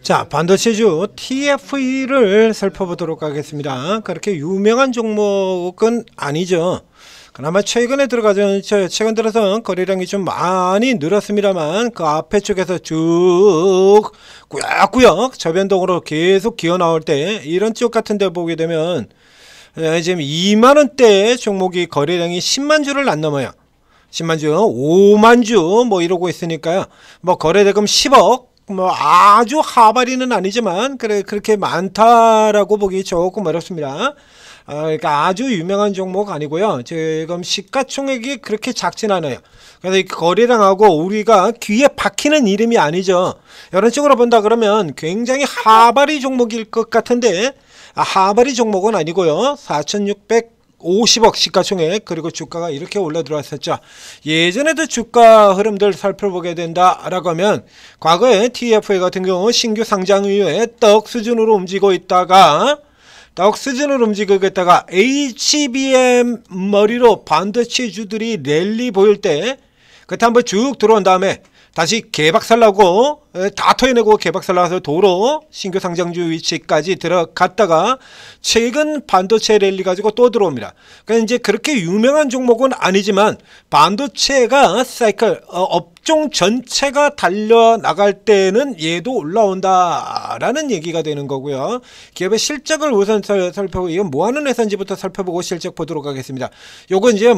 자, 반도체주 TFE를 살펴보도록 하겠습니다. 그렇게 유명한 종목은 아니죠. 그나마 최근에 최근 들어서 거래량이 좀 많이 늘었습니다만 그 앞에 쪽에서 쭉 꾸역꾸역 저변동으로 계속 기어 나올 때 이런 쪽 같은 데 보게 되면 지금 2만원대 종목이 거래량이 10만주를 안 넘어요. 10만주, 5만주 뭐 이러고 있으니까요. 뭐 거래대금 10억 뭐 아주 하바리는 아니지만 그렇게 많다라고 보기 조금 어렵습니다. 그러니까 아주 유명한 종목 아니고요. 지금 시가총액이 그렇게 작진 않아요. 그래서 이 거래량하고 우리가 귀에 박히는 이름이 아니죠. 이런 쪽으로 본다 그러면 굉장히 하바리 종목일 것 같은데 하바리 종목은 아니고요. 4,650억 시가총액, 그리고 주가가 이렇게 올라 들어왔었죠. 예전에도 주가 흐름들 살펴보게 된다라고 하면 과거에 TFA 같은 경우 신규 상장 이후에 떡 수준으로 움직이고 있다가 HBM 머리로 반도체주들이 랠리 보일 때 그때 한번 쭉 들어온 다음에 다시 개박살나고 다 토해내고 개박살나서 도로 신규 상장주 위치까지 들어갔다가 최근 반도체 랠리 가지고 또 들어옵니다. 그러니까 이제 그렇게 유명한 종목은 아니지만 반도체가 사이클 업종 전체가 달려나갈 때는 얘도 올라온다라는 얘기가 되는 거고요. 기업의 실적을 우선 살펴보고 이건 뭐하는 회사인지부터 살펴보고 실적 보도록 하겠습니다. 요거 이제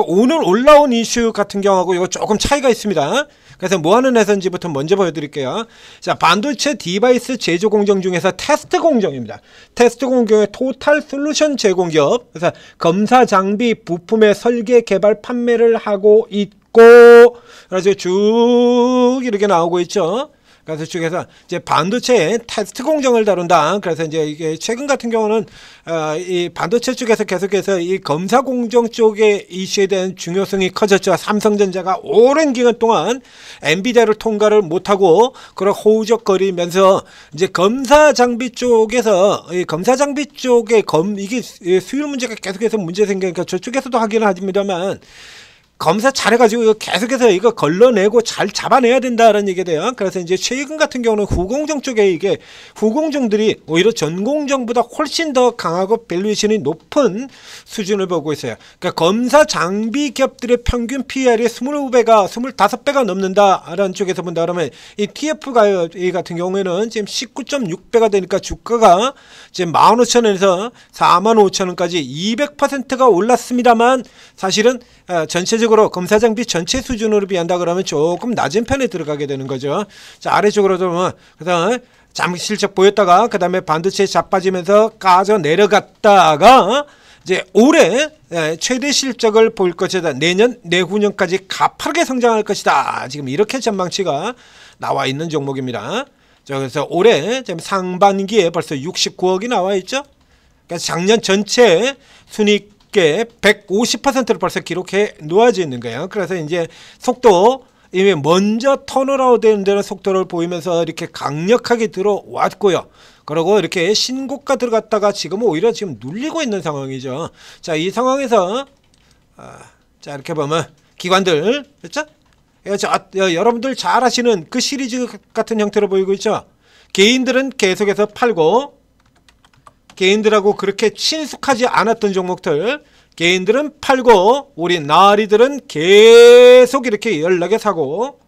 오늘 올라온 이슈 같은 경우하고 이거 조금 차이가 있습니다. 그래서 뭐하는 회사인지부터 먼저 보여드릴게요. 자, 반도체 디바이스 제조 공정 중에서 테스트 공정입니다. 테스트 공정의 토탈 솔루션 제공기업. 그래서 검사 장비 부품의 설계 개발 판매를 하고 있고, 그래서 쭉 이렇게 나오고 있죠. 그래서 쪽에서 이제 반도체 테스트 공정을 다룬다. 그래서 이제 이게 최근 같은 경우는 이 반도체 쪽에서 계속해서 이 검사 공정 쪽의 이슈에 대한 중요성이 커졌죠. 삼성전자가 오랜 기간 동안 엔비디아를 통과를 못하고 그런 호우적거리면서 이제 검사 장비 쪽에서 이 검사 장비 쪽에 이게 수율 문제가 계속해서 문제 생기니까 저쪽에서도 하기는 하십니다만. 검사 잘해가지고 계속해서 이거 걸러내고 잘 잡아내야 된다라는 얘기가 돼요. 그래서 이제 최근 같은 경우는 후공정 쪽에 이게 후공정들이 오히려 전공정보다 훨씬 더 강하고 밸류에이션이 높은 수준을 보고 있어요. 그러니까 검사 장비 기업들의 평균 PR이 20배가 25배가 넘는다라는 쪽에서 본다 그러면 이 TF가 같은 경우에는 지금 19.6배가 되니까 주가가 지금 15,000원에서 45,000원까지 200%가 올랐습니다만 사실은 전체적으로 검사 장비 전체 수준으로 비한다 그러면 조금 낮은 편에 들어가게 되는 거죠. 자, 아래쪽으로 좀 그다음 잠시 실적 보였다가 그다음에 반도체 자빠지면서 까져 내려갔다가 이제 올해 최대 실적을 보일 것이다. 내년 내후년까지 가파르게 성장할 것이다. 지금 이렇게 전망치가 나와 있는 종목입니다. 자, 그래서 올해 지금 상반기에 벌써 69억이 나와 있죠. 그러니까 작년 전체 순이익 150%를 벌써 기록해 놓아져 있는 거예요. 그래서 이제 속도 이미 먼저 턴어라운드 되는 데는 속도를 보이면서 이렇게 강력하게 들어왔고요. 그리고 이렇게 신고가 들어갔다가 지금은 오히려 지금 눌리고 있는 상황이죠. 자, 이 상황에서 자, 이렇게 보면 기관들 그렇죠? 여러분들 잘 아시는 그 시리즈 같은 형태로 보이고 있죠. 개인들은 계속해서 팔고 개인들하고 그렇게 친숙하지 않았던 종목들 개인들은 팔고 우리 나리들은 계속 이렇게 연락에 사고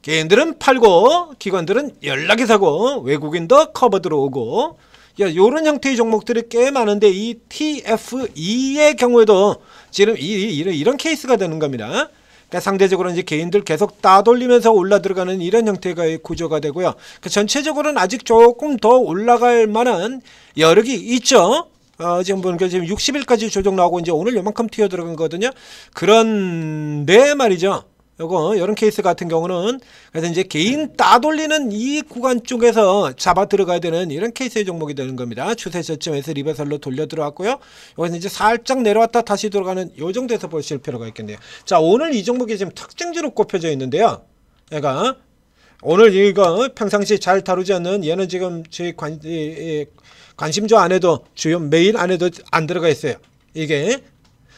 개인들은 팔고 기관들은 연락에 사고 외국인도 커버 들어오고 요런 형태의 종목들이 꽤 많은데 이 TFE의 경우에도 지금 이런 케이스가 되는 겁니다. 그러니까 상대적으로 이제 개인들 계속 따돌리면서 올라 들어가는 이런 형태의 구조가 되고요. 그러니까 전체적으로는 아직 조금 더 올라갈 만한 여력이 있죠. 지금 보니까 지금 60일까지 조정 나오고 이제 오늘 요만큼 튀어 들어간 거거든요. 그런데 말이죠. 이런 케이스 같은 경우는 그래서 이제 개인 따돌리는 이 구간 쪽에서 잡아 들어가야 되는 이런 케이스의 종목이 되는 겁니다. 추세 저점에서 리버설로 돌려 들어왔고요. 여기서 이제 살짝 내려왔다 다시 들어가는 요 정도에서 보실 필요가 있겠네요. 자, 오늘 이 종목이 지금 특징주로 꼽혀져 있는데요. 얘가 오늘 이거 평상시 잘 다루지 않는 얘는 지금 제 관심조 안에도 주요 메인 안에도 안 들어가 있어요. 이게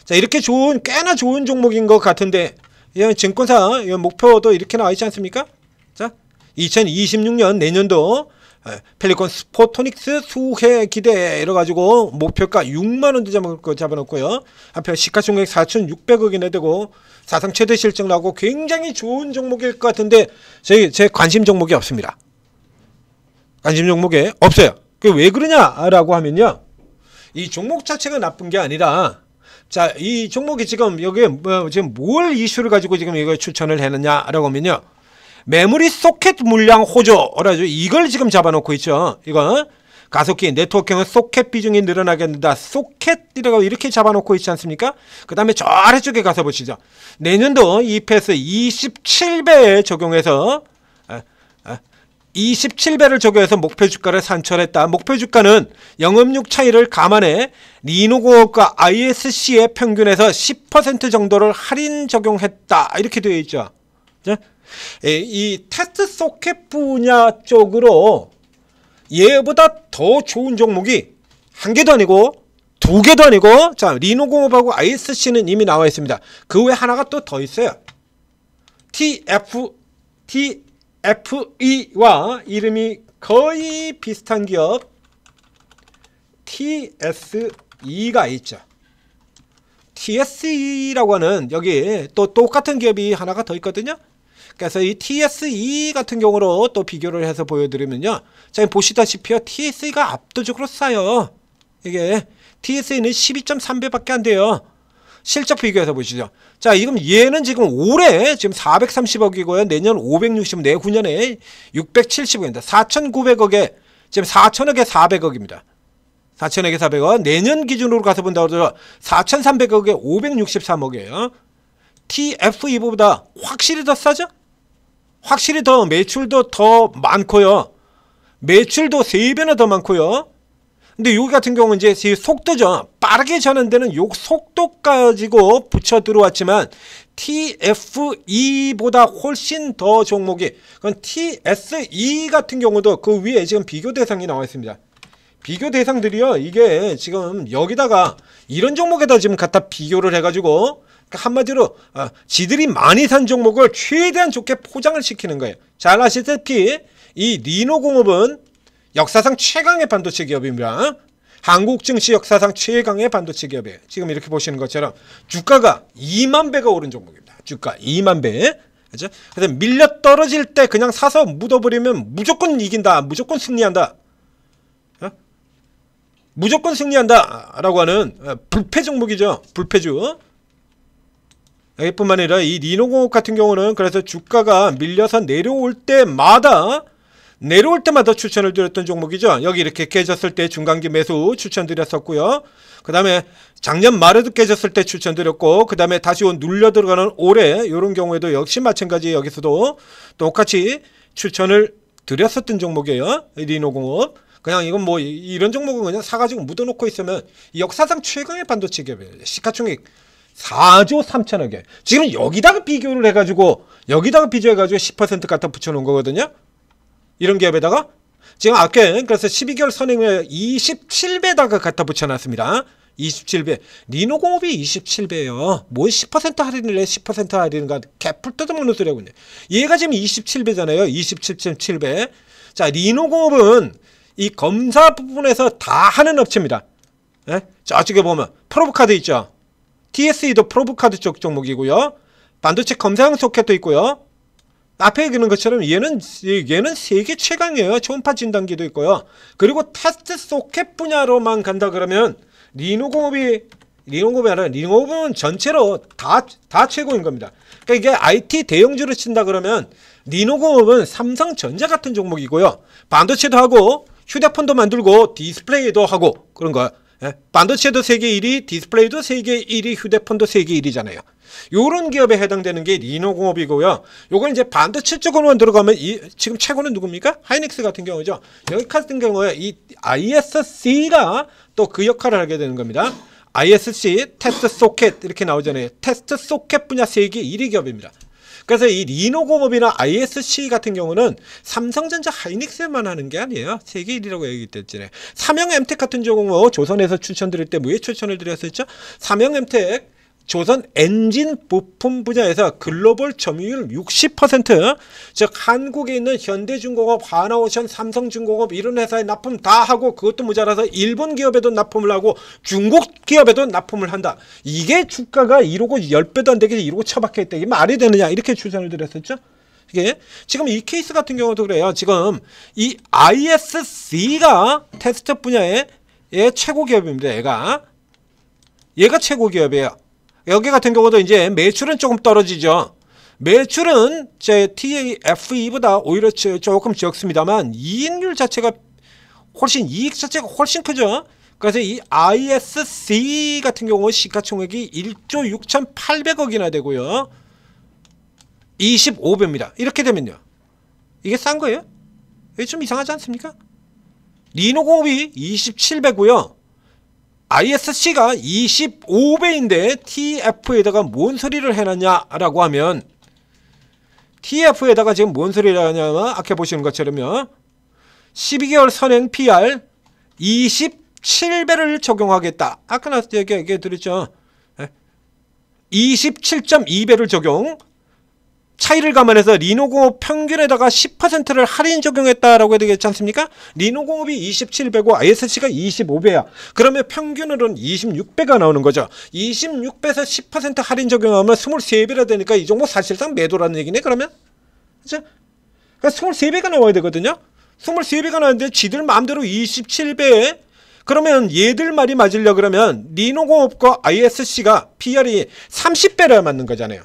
자, 이렇게 꽤나 좋은 종목인 것 같은데 이 증권사 목표도 이렇게 나와 있지 않습니까? 자, 2026년 내년도 펠리콘 스포토닉스 수혜 기대 이래가지고 목표가 6만원도 잡아놓고요. 한편 시가총액 4,600억이나 되고 사상 최대 실적 나고 굉장히 좋은 종목일 것 같은데 제 관심 종목이 없습니다. 관심 종목에 없어요. 그 왜 그러냐라고 하면요, 이 종목 자체가 나쁜 게 아니라, 자, 이 종목이 지금 여기에 지금 뭘 이슈를 가지고 지금 이걸 추천을 했느냐라고 하면요, 메모리 소켓 물량 호조라죠. 이걸 지금 잡아놓고 있죠. 이거 가속기 네트워킹은 소켓 비중이 늘어나게 된다. 소켓이라고 이렇게 잡아놓고 있지 않습니까? 그 다음에 저 아래쪽에 가서 보시죠. 내년도 EPS 27배에 적용해서 27배를 적용해서 목표 주가를 산출했다. 목표 주가는 영업력 차이를 감안해 리노공업과 ISC의 평균에서 10% 정도를 할인 적용했다. 이렇게 되어 있죠. 이 테스트 소켓 분야 쪽으로 얘보다 더 좋은 종목이 한 개도 아니고 두 개도 아니고, 자, 리노공업하고 ISC는 이미 나와 있습니다. 그 외에 하나가 또 더 있어요. TFE와 이름이 거의 비슷한 기업 TSE가 있죠. TSE라고 하는 여기 또 똑같은 기업이 하나가 더 있거든요. 그래서 이 TSE 같은 경우로 또 비교를 해서 보여드리면요, 자, 보시다시피요, TSE가 압도적으로 싸요. 이게 TSE는 12.3배밖에 안 돼요. 실적 비교해서 보시죠. 자, 얘는 지금 올해 지금 430억이고요. 내년 560억, 내후년에 670억입니다. 4,900억에 지금 4,000억에 400억입니다. 4,000억에 400억. 내년 기준으로 가서 본다고 해서 4,300억에 563억이에요. TFE보다 확실히 더 싸죠? 확실히 더 매출도 더 많고요. 매출도 3배나 더 많고요. 근데 여기 같은 경우는 이제 속도죠. 빠르게 전환되는 요 속도 가지고 붙여 들어왔지만 TFE보다 훨씬 더 종목이, 그건 TSE 같은 경우도 그 위에 지금 비교 대상이 나와 있습니다. 비교 대상들이요, 이게 지금 여기다가 이런 종목에다 지금 갖다 비교를 해가지고 한마디로 지들이 많이 산 종목을 최대한 좋게 포장을 시키는 거예요. 잘 아시다시피 이 리노공업은 역사상 최강의 반도체 기업입니다. 한국 증시 역사상 최강의 반도체 기업이에요. 지금 이렇게 보시는 것처럼 주가가 2만 배가 오른 종목입니다. 주가 2만 배. 그렇죠? 그래서 밀려 떨어질 때 그냥 사서 묻어버리면 무조건 이긴다. 무조건 승리한다. 무조건 승리한다 라고 하는 불패 종목이죠. 불패주. 뿐만 아니라 이 리노공업 같은 경우는 그래서 주가가 밀려서 내려올 때마다 추천을 드렸던 종목이죠. 여기 이렇게 깨졌을 때 중간기 매수 추천드렸었고요. 그 다음에 작년 말에도 깨졌을 때 추천드렸고, 그 다음에 다시 눌려 들어가는 올해 이런 경우에도 역시 마찬가지 여기서도 똑같이 추천을 드렸었던 종목이에요. 리노공업. 그냥 이건 뭐 이런 종목은 그냥 사가지고 묻어놓고 있으면 역사상 최강의 반도체 기업이에요. 시가총액 4조 3천억에 지금 여기다가 비교를 해가지고 10% 갖다 붙여놓은 거거든요. 이런 기업에다가 지금 아까 그래서 12개월 선행에 27배다가 갖다 붙여놨습니다. 27배. 리노공업이 27배예요. 뭐 10% 할인을 해. 10% 할인인가 개풀 뜯어먹는 소리하고 있네. 얘가 지금 27배잖아요. 27.7배. 자, 리노공업은 이 검사 부분에서 다 하는 업체입니다. 예? 저쪽에 보면 프로브카드 있죠. TSE도 프로브카드 쪽 종목이고요. 반도체 검사용 소켓도 있고요. 앞에 얘기하는 것처럼 얘는 세계 최강이에요. 초음파 진단기도 있고요. 그리고 테스트 소켓 분야로만 간다 그러면 리노공업이 아니라 리노공업은 전체로 다 최고인 겁니다. 그러니까 이게 IT 대형주를 친다 그러면 리노공업은 삼성전자 같은 종목이고요. 반도체도 하고 휴대폰도 만들고 디스플레이도 하고 그런 거야. 예? 반도체도 세계 1위, 디스플레이도 세계 1위, 휴대폰도 세계 1위잖아요. 요런 기업에 해당되는 게 리노공업이고요. 요건 이제 반도체 쪽으로만 들어가면 지금 최고는 누굽니까? 하이닉스 같은 경우죠. 여기 같은 경우에 이 ISC가 또 그 역할을 하게 되는 겁니다. ISC 테스트 소켓 이렇게 나오잖아요. 테스트 소켓 분야 세계 1위 기업입니다. 그래서 이 리노공업이나 ISC 같은 경우는 삼성전자 하이닉스만 하는 게 아니에요. 세계 1위라고 얘기했잖아요. 삼형 엠텍 같은 경우 조선에서 추천드릴 때 왜 추천을 드렸었죠? 삼형 엠텍 조선 엔진 부품 분야에서 글로벌 점유율 60%, 즉 한국에 있는 현대중공업, 하나오션, 삼성중공업 이런 회사에 납품 다 하고 그것도 모자라서 일본 기업에도 납품을 하고 중국 기업에도 납품을 한다. 이게 주가가 이러고 10배도 안 되게 이러고 처박혀 있다. 이게 말이 되느냐 이렇게 추천을 드렸었죠. 이게 지금 이 케이스 같은 경우도 그래요. 지금 이 ISC가 테스트 분야의 최고 기업입니다. 얘가 최고 기업이에요. 여기 같은 경우도 이제 매출은 조금 떨어지죠. 매출은 제 TFE보다 오히려 조금 적습니다만 이익률 자체가 이익 자체가 훨씬 크죠. 그래서 이 ISC 같은 경우 시가총액이 1조 6,800억이나 되고요. 25배입니다. 이렇게 되면요. 이게 싼 거예요? 이게 좀 이상하지 않습니까? 리노공업이 27배고요. ISC가 25배인데 TF에다가 뭔 소리를 해놨냐라고 하면 TF에다가 지금 뭔 소리를 하냐면 아까 보시는 것처럼요. 12개월 선행 PR 27배를 적용하겠다. 아까 나 얘기 드렸죠. 27.2배를 적용. 차이를 감안해서 리노공업 평균에다가 10%를 할인 적용했다라고 해야 되겠지 않습니까? 리노공업이 27배고 ISC가 25배야. 그러면 평균으로는 26배가 나오는 거죠. 26배에서 10% 할인 적용하면 23배라 되니까 이 종목 사실상 매도라는 얘기네. 그러면 그렇죠? 그러니까 23배가 나와야 되거든요. 23배가 나왔는데 지들 마음대로 27배에 그러면 얘들 말이 맞으려 그러면 리노공업과 ISC가 PR이 30배라야 맞는 거잖아요.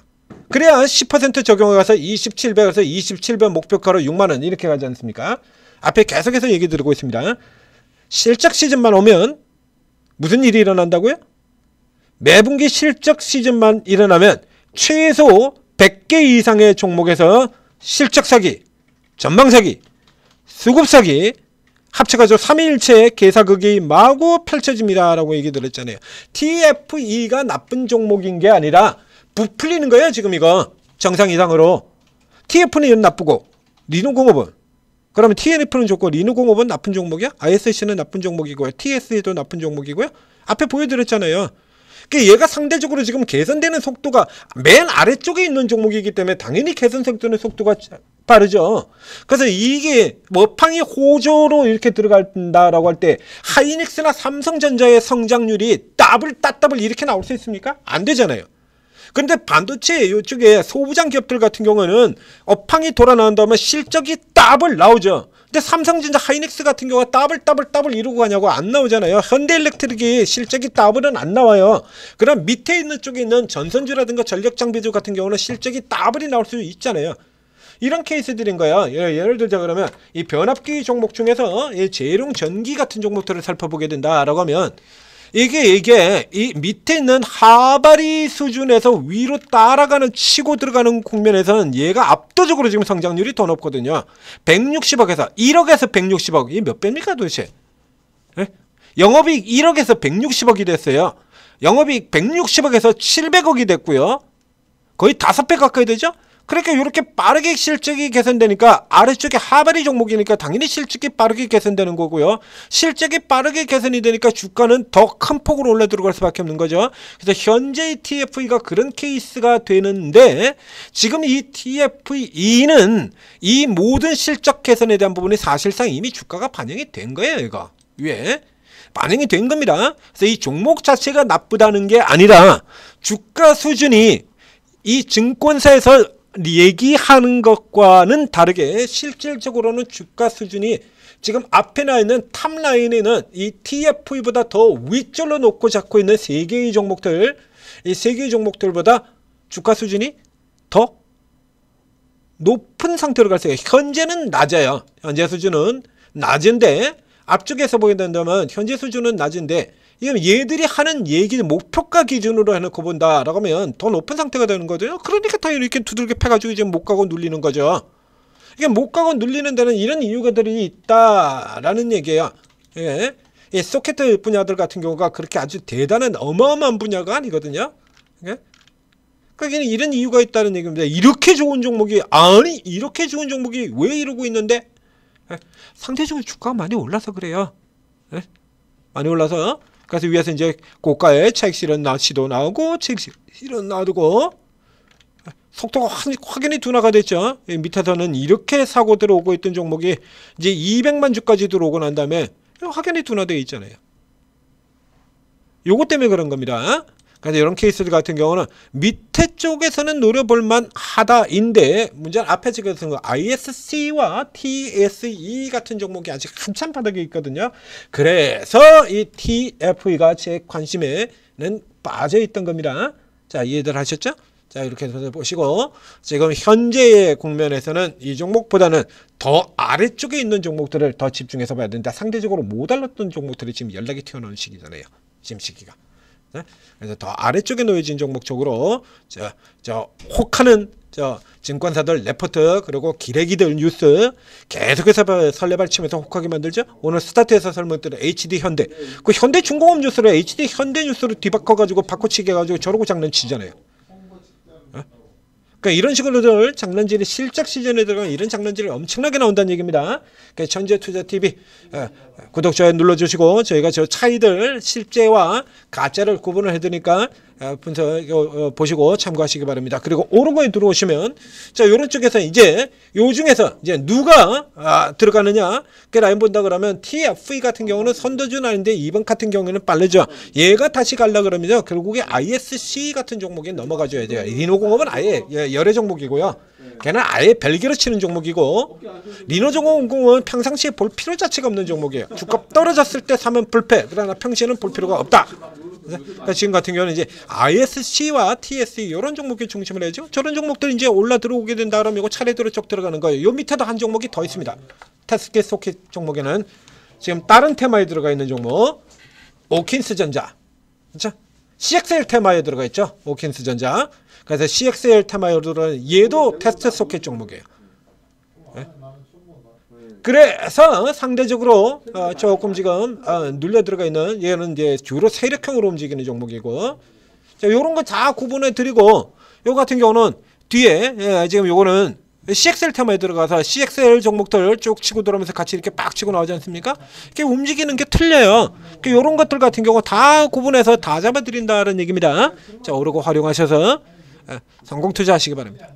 그래야 10% 적용해서 27배에서 27배 목표가로 6만원 이렇게 가지 않습니까? 앞에 계속해서 얘기 드리고 있습니다. 실적 시즌만 오면 무슨 일이 일어난다고요? 매분기 실적 시즌만 일어나면 최소 100개 이상의 종목에서 실적 사기, 전망 사기, 수급 사기 합쳐가지고 3일째 개사극이 마구 펼쳐집니다 라고 얘기 드렸잖아요. TFE가 나쁜 종목인 게 아니라 부풀리는 거예요. 지금 이거 정상 이상으로. TF는 나쁘고 리노공업은 그러면 TNF는 좋고 리노공업은 나쁜 종목이야? ISC는 나쁜 종목이고요. TSE도 나쁜 종목이고요. 앞에 보여드렸잖아요. 그러니까 얘가 상대적으로 지금 개선되는 속도가 맨 아래쪽에 있는 종목이기 때문에 당연히 개선 속도는 속도가 빠르죠. 그래서 이게 머팡이 호조로 이렇게 들어간다라고 할 때 하이닉스나 삼성전자의 성장률이 따블 이렇게 나올 수 있습니까? 안 되잖아요. 근데 반도체 이쪽에 소부장 기업들 같은 경우는 업황이 돌아 나온다면 실적이 더블 나오죠. 근데 삼성전자 하이닉스 같은 경우가 더블 이러고 가냐고 안 나오잖아요. 현대일렉트릭이 실적이 더블은 안 나와요. 그럼 밑에 있는 쪽에 있는 전선주라든가 전력장비주 같은 경우는 실적이 더블이 나올 수 있잖아요. 이런 케이스들인 거예요. 예를 들자 그러면 이 변압기 종목 중에서 이 재룡 전기 같은 종목들을 살펴보게 된다라고 하면 이게 이 밑에 있는 하바리 수준에서 위로 따라가는 치고 들어가는 국면에서는 얘가 압도적으로 지금 성장률이 더 높거든요. 160억에서 1억에서 160억. 이게 몇 배입니까 도대체? 예? 영업이익 1억에서 160억이 됐어요. 영업이익 160억에서 700억이 됐고요. 거의 5배 가까이 되죠? 그러니까 이렇게 빠르게 실적이 개선되니까 아래쪽에 하바리 종목이니까 당연히 실적이 빠르게 개선되는 거고요. 실적이 빠르게 개선이 되니까 주가는 더 큰 폭으로 올라 들어갈 수밖에 없는 거죠. 그래서 현재 TFE가 그런 케이스가 되는데 지금 이 TFE는 이 모든 실적 개선에 대한 부분이 사실상 이미 주가가 반영이 된 거예요. 이거 위에 반영이 된 겁니다. 그래서 이 종목 자체가 나쁘다는 게 아니라 주가 수준이 이 증권사에서 얘기하는 것과는 다르게 실질적으로는 주가 수준이 지금 앞에 나 있는 탑라인에는 이 TFE보다 더 윗줄로 놓고 잡고 있는 3개의 종목들, 이 3개의 종목들보다 주가 수준이 더 높은 상태로 갈 수 있어요. 현재는 낮아요. 현재 수준은 낮은데 앞쪽에서 보게 된다면 현재 수준은 낮은데 얘들이 하는 얘기 목표가 기준으로 해놓고 본다라고 하면 더 높은 상태가 되는 거죠. 그러니까 당연히 이렇게 두들겨 패가지고 지금 못 가고 눌리는 거죠. 이게 못 가고 눌리는 데는 이런 이유가들이 있다라는 얘기예요. 예. 이 소켓 분야들 같은 경우가 그렇게 아주 대단한 어마어마한 분야가 아니거든요. 예? 그러니까 이런 이유가 있다는 얘기입니다. 이렇게 좋은 종목이 이렇게 좋은 종목이 왜 이러고 있는데 상대적으로 주가가 많이 올라서 그래요. 예? 많이 올라서 그래서 위에서 이제 고가의 차익 실현 시도 나오고 차익 실현 놔두고 속도가 확연히 둔화가 됐죠. 밑에서는 이렇게 사고 들어오고 있던 종목이 이제 200만 주까지 들어오고 난 다음에 확연히 둔화되어 있잖아요. 요것 때문에 그런 겁니다. 그래서 이런 케이스들 같은 경우는 밑에 쪽에서는 노려볼만 하다인데 문제는 앞에 쪽에서는 ISC와 TSE 같은 종목이 아직 한참 바닥에 있거든요. 그래서 이 TFE가 제 관심에는 빠져 있던 겁니다. 자, 이해들 하셨죠? 자, 이렇게 해서 보시고 지금 현재의 국면에서는 이 종목보다는 더 아래쪽에 있는 종목들을 더 집중해서 봐야 된다. 상대적으로 못 알았던 종목들이 지금 연락이 튀어나오는 시기잖아요. 지금 시기가. 네? 그래서 더 아래쪽에 놓여진 종목 쪽으로 저 혹하는 증권사들 레포트 그리고 기레기들 뉴스 계속해서 설레발치면서 혹하게 만들죠. 오늘 스타트에서 설명드린 HD 현대 그 현대중공업 뉴스를 HD 현대 뉴스로 뒤바꿔가지고 바꿔치기 해가지고 저러고 장난치잖아요. 그러니까 이런 식으로들 장난질이 실적 시즌에 들어가면 이런 장난질이 엄청나게 나온다는 얘기입니다. 그러니까 천재투자TV 구독, 좋아요 눌러주시고 저희가 저 차이들 실제와 가짜를 구분을 해드니까 분석 보시고 참고하시기 바랍니다. 그리고 오르고에 들어오시면 자 요런 쪽에서 이제 요 중에서 이제 누가 들어가느냐 그 라인 본다 그러면 TFE 같은 경우는 선도준 아닌데 2번 같은 경우에는 빨르죠. 얘가 다시 갈라 그러면요 결국에 ISC 같은 종목에 넘어가줘야 돼요. 리노공업은 아예 열애 종목이고요. 걔는 아예 별개로 치는 종목이고 리노공업은 평상시에 볼 필요 자체가 없는 종목이에요. 주가 떨어졌을 때 사면 불패. 그러나 평시에는 볼 필요가 없다. 그러니까 지금 같은 경우는 이제 ISC와 TSE 이런 종목에 중심을 해야죠. 저런 종목들 이제 올라 들어오게 된다 그러면 이거 차례대로 쭉 들어가는 거예요. 요 밑에도 한 종목이 더 있습니다. 테스켓 소켓 종목에는 지금 다른 테마에 들어가 있는 종목 오킨스전자, 그렇죠? CXL 테마에 들어가 있죠. 오킨스전자. 그래서 CXL 테마에 들어가는 얘도 테스트 소켓 종목이에요. 네? 그래서 상대적으로 조금 지금 눌려 들어가 있는 얘는 이제 주로 세력형으로 움직이는 종목이고 자, 요런 거 다 구분해 드리고 요 같은 경우는 뒤에 지금 요거는 CXL 테마에 들어가서 CXL 종목들 쭉 치고 들어오면서 같이 이렇게 빡 치고 나오지 않습니까? 이렇게 움직이는 게 틀려요. 요런 것들 같은 경우 다 구분해서 다 잡아 드린다는 얘기입니다. 자, 오르고 활용하셔서 성공 투자하시기 바랍니다.